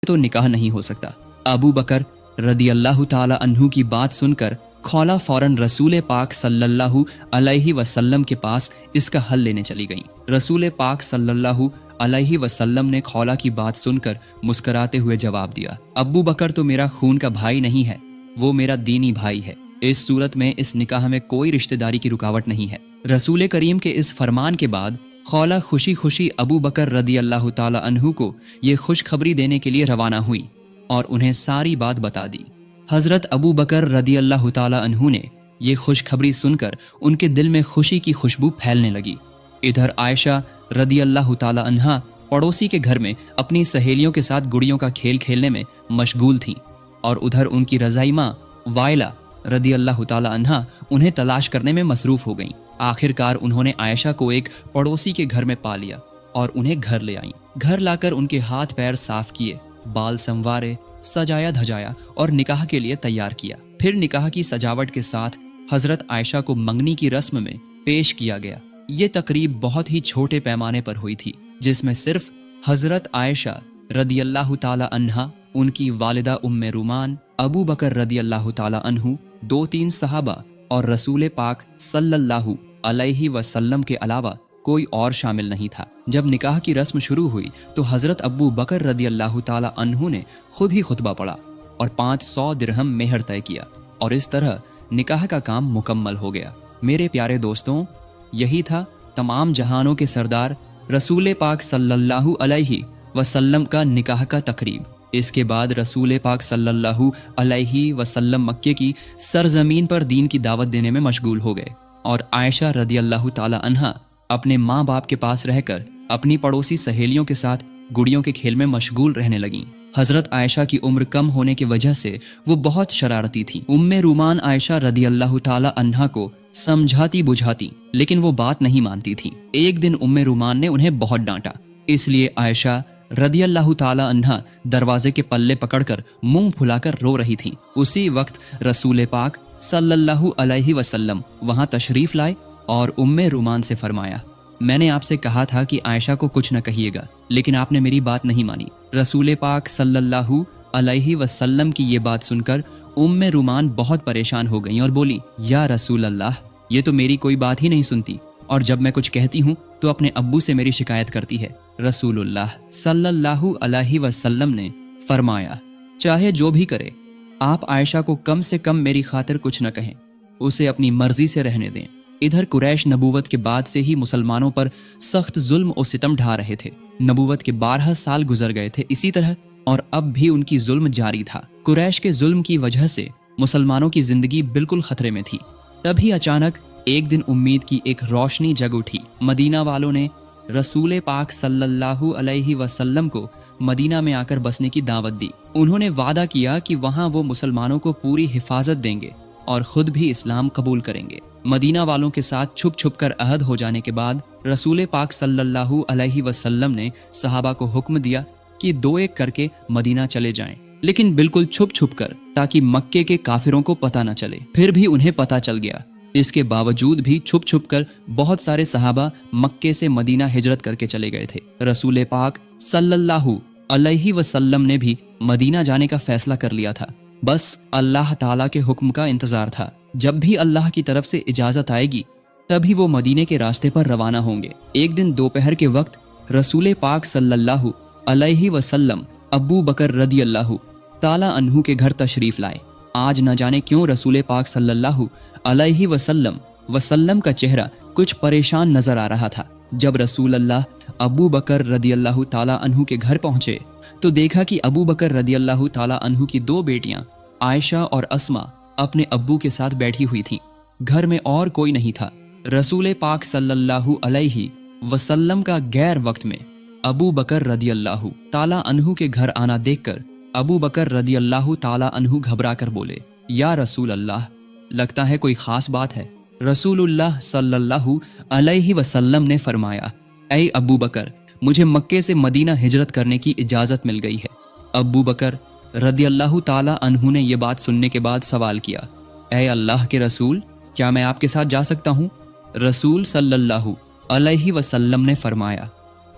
तो निकाह नहीं हो सकता। अबू बकर रदी अल्लाह ताला अन्हु की बात सुनकर खौला फौरन रसूल पाक सल्लल्लाहु अलैहि वसल्लम के पास इसका हल लेने चली गईं। रसूल पाक सल्लल्लाहु अलैहि वसल्लम ने खौला की बात सुनकर मुस्कुराते हुए जवाब दिया, अबू बकर तो मेरा खून का भाई नहीं है, वो मेरा दीनी भाई है। इस सूरत में इस निकाह में कोई रिश्तेदारी की रुकावट नहीं है। रसूल करीम के इस फरमान के बाद खौला खुशी खुशी अबू बकर रदी अल्लाह ताला अन्हु को ये खुशखबरी देने के लिए रवाना हुई और उन्हें सारी बात बता दी। हजरत अबू बकर रदी अल्लाह ताला अन्हु ने ये खुशखबरी सुनकर उनके दिल में खुशी की खुशबू फैलने लगी। इधर आयशा रदी अल्लाह ताला अन्हा पड़ोसी के घर में अपनी सहेलियों के साथ गुड़ियों का खेल खेलने में मशगूल थीं और उधर उनकी रज़ाई माँ वाइला रदी अल्लाह ताला अन्हा उन्हें तलाश करने में मसरूफ हो गईं। आखिरकार उन्होंने आयशा को एक पड़ोसी के घर में पा लिया और उन्हें घर ले आईं। घर लाकर उनके हाथ पैर साफ किए, बाल संवारे, सजाया धजाया और निकाह के लिए तैयार किया। फिर निकाह की सजावट के साथ हजरत आयशा को मंगनी की रस्म में पेश किया गया। ये तकरीब बहुत ही छोटे पैमाने पर हुई थी, जिसमें सिर्फ हजरत आयशा रदी अल्लाह ताला अन्हा, उनकी वालिदा उम्मे रुमान, अबू बकर रदी अल्लाह ताला अन्हु, 2-3 सहाबा और रसूल पाक सल्लल्लाहु अलैहि वसल्लम के अलावा कोई और शामिल नहीं था। जब निकाह की रस्म शुरू हुई तो हजरत अबू बकर रदी अल्लाह ताला अन्हु ने खुद ही खुतबा पढ़ा और 500 दिरहम मेहर तय किया और इस तरह निकाह का काम मुकम्मल हो गया। मेरे प्यारे दोस्तों, यही था तमाम जहानों के सरदार रसूल पाक सल्लल्लाहु अलैहि वसल्लम का निकाह का तकरीब। इसके बाद रसूल पाक सल्लल्लाहु अलैहि वसल्लम मक्के की सरजमीन पर दीन की दावत देने में मशगूल हो गए और आयशा रदी अल्लाह ताला अन्हा अपने माँ बाप के पास रहकर अपनी पड़ोसी सहेलियों के साथ गुड़ियों के खेल में मशगूल रहने लगीं। हजरत आयशा की उम्र कम होने की वजह से वो बहुत शरारती थीं। उम्मे रुमान आयशा रदी अल्लाह ताला अन्हा को समझाती बुझाती, लेकिन वो बात नहीं मानती थी। एक दिन उम्मे रुमान ने उन्हें बहुत डांटा, इसलिए आयशा रदी अल्लाह ताला अन्हा दरवाजे के पल्ले पकड़कर मुंह फुलाकर रो रही थीं। उसी वक्त रसूल पाक सल्लल्लाहु अलैहि वसल्लम वहां तशरीफ लाए और उम्मे रुमान से फरमाया, मैंने आपसे कहा था कि आयशा को कुछ न कहिएगा, लेकिन आपने मेरी बात नहीं मानी। रसूल पाक सल्लल्लाहु अलैहि वसल्लम की ये बात सुनकर उम्मे रुमान बहुत परेशान हो गईं और बोली, या रसूल अल्लाह, ये तो मेरी कोई बात ही नहीं सुनती और जब मैं कुछ कहती हूँ तो अपने अब्बू से मेरी शिकायत करती है। रसूलुल्लाह सल्लल्लाहु अलैहि वसल्लम ने फरमाया, चाहे जो भी करे, आप आयशा को कम से कम मेरी खातिर कुछ न कहें, उसे अपनी मर्जी से रहने दें। इधर कुरैश नबूवत के बाद से ही मुसलमानों पर सख्त जुल्म और सितम ढा रहे थे। नबूवत के 12 साल गुजर गए थे इसी तरह, और अब भी उनकी जुल्म जारी था। कुरैश के जुल्म की वजह से मुसलमानों की जिंदगी बिल्कुल खतरे में थी। तभी अचानक एक दिन उम्मीद की एक रोशनी जग उठी। मदीना वालों ने रसूल पाक सल्लल्लाहु अलैहि वसल्लम को मदीना में आकर बसने की दावत दी। उन्होंने वादा किया कि वहां वो मुसलमानों को पूरी हिफाजत देंगे और खुद भी इस्लाम कबूल करेंगे। मदीना वालों के साथ छुप छुप कर अहद हो जाने के बाद रसूल पाक सल्लल्लाहु अलैहि वसल्लम ने सहाबा को हुक्म दिया कि 2-1 करके मदीना चले जाएं, लेकिन बिल्कुल छुप छुप कर, ताकि मक्के के काफिरों को पता न चले। फिर भी उन्हें पता चल गया। इसके बावजूद भी छुप छुप कर बहुत सारे सहाबा मक्के से मदीना हिजरत करके चले गए थे। रसूल पाक सल्लल्लाहु अलैहि वसल्लम ने भी मदीना जाने का फैसला कर लिया था। बस अल्लाह ताला के हुक्म का इंतजार था। जब भी अल्लाह की तरफ से इजाजत आएगी तभी वो मदीने के रास्ते पर रवाना होंगे। एक दिन दोपहर के वक्त रसूल पाक सल्लल्लाहु अलैहि वसल्लम अबू बकर रदी अल्लाह ताला अन्हु के घर तशरीफ लाए। आज न जाने क्यों रसूल पाक सल्लल्लाहु अलैहि वसल्लम का चेहरा कुछ परेशान नजर आ रहा था। जब रसूल अल्लाह अबू बकर रदी अल्लाह ताला अन्हु के घर पहुंचे तो देखा कि अबू बकर रदी अल्लाह ताला अन्हु की 2 बेटियां आयशा और अस्मा अपने अब्बू के साथ बैठी हुई थीं। घर में और कोई नहीं था। रसूल पाक सल्लल्लाहु अलैहि वसल्लम का गैर वक्त में अबू बकर रदी अल्लाह ताला अन्हु के घर आना देखकर अबू बकर रदी अल्लाह ताला अन्हु घबरा कर बोले, या रसूल अल्लाह, लगता है कोई खास बात है। रसूलुल्लाह सल्लल्लाहु अलैहि वसल्लम ने फरमाया, ऐ अबू बकर, मुझे मक्के से मदीना हिजरत करने की इजाज़त मिल गई है। अबू बकर रदी अल्लाह ताला अन्हु ने यह बात सुनने के बाद सवाल किया, ऐ अल्लाह के रसूल, क्या मैं आपके साथ जा सकता हूँ? रसूल सल्लल्लाहु अलैहि वसल्लम ने फरमाया,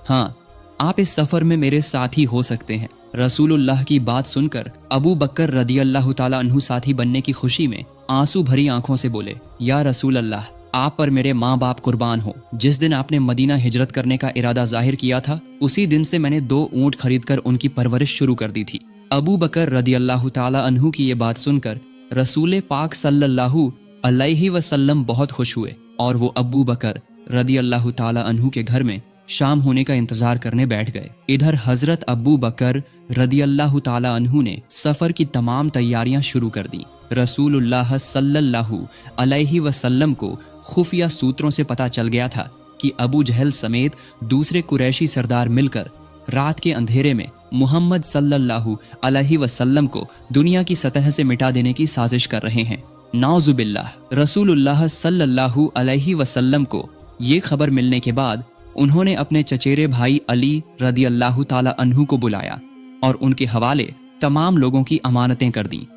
हाँ, आप इस सफ़र में मेरे साथी हो सकते हैं। रसूलुल्लाह की बात सुनकर अबू बकर रदी अल्लाह ताला अन्हु साथी बनने की खुशी में आंसू भरी आंखों से बोले, या रसूल अल्लाह, आप पर मेरे माँ बाप कुर्बान हो। जिस दिन आपने मदीना हिजरत करने का इरादा जाहिर किया था, उसी दिन से मैंने 2 ऊंट खरीदकर उनकी परवरिश शुरू कर दी थी। अबू बकर रदी अल्लाह ताला अन्हु की ये बात सुनकर रसूल पाक सल्लल्लाहु अलैहि वसल्लम बहुत खुश हुए और वो अबू बकर रदी अल्लाह ताला अन्हु के घर में शाम होने का इंतजार करने बैठ गए। इधर हजरत अबू बकर रदी अल्लाह ताला अन्हु ने सफर की तमाम तैयारियां शुरू कर दी। रसूलुल्लाह सल्लल्लाहु अलैहि वसल्लम को खुफिया सूत्रों से पता चल गया था कि अबू जहल समेत दूसरे कुरैशी सरदार मिलकर रात के अंधेरे में मुहम्मद सल्लल्लाहु अलैहि वसल्लम को दुनिया की सतह से मिटा देने की साजिश कर रहे हैं। नाउजुबिल्लाह। रसूलुल्लाह सल्लल्लाहु अलैहि वसल्लम को ये खबर मिलने के बाद उन्होंने अपने चचेरे भाई अली रदी अल्लाह ताला अन्हु को बुलाया और उनके हवाले तमाम लोगों की अमानतें कर दी।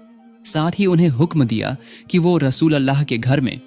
साथ ही उन्हें हुक्म दिया कि वो रसूल अल्लाह के घर में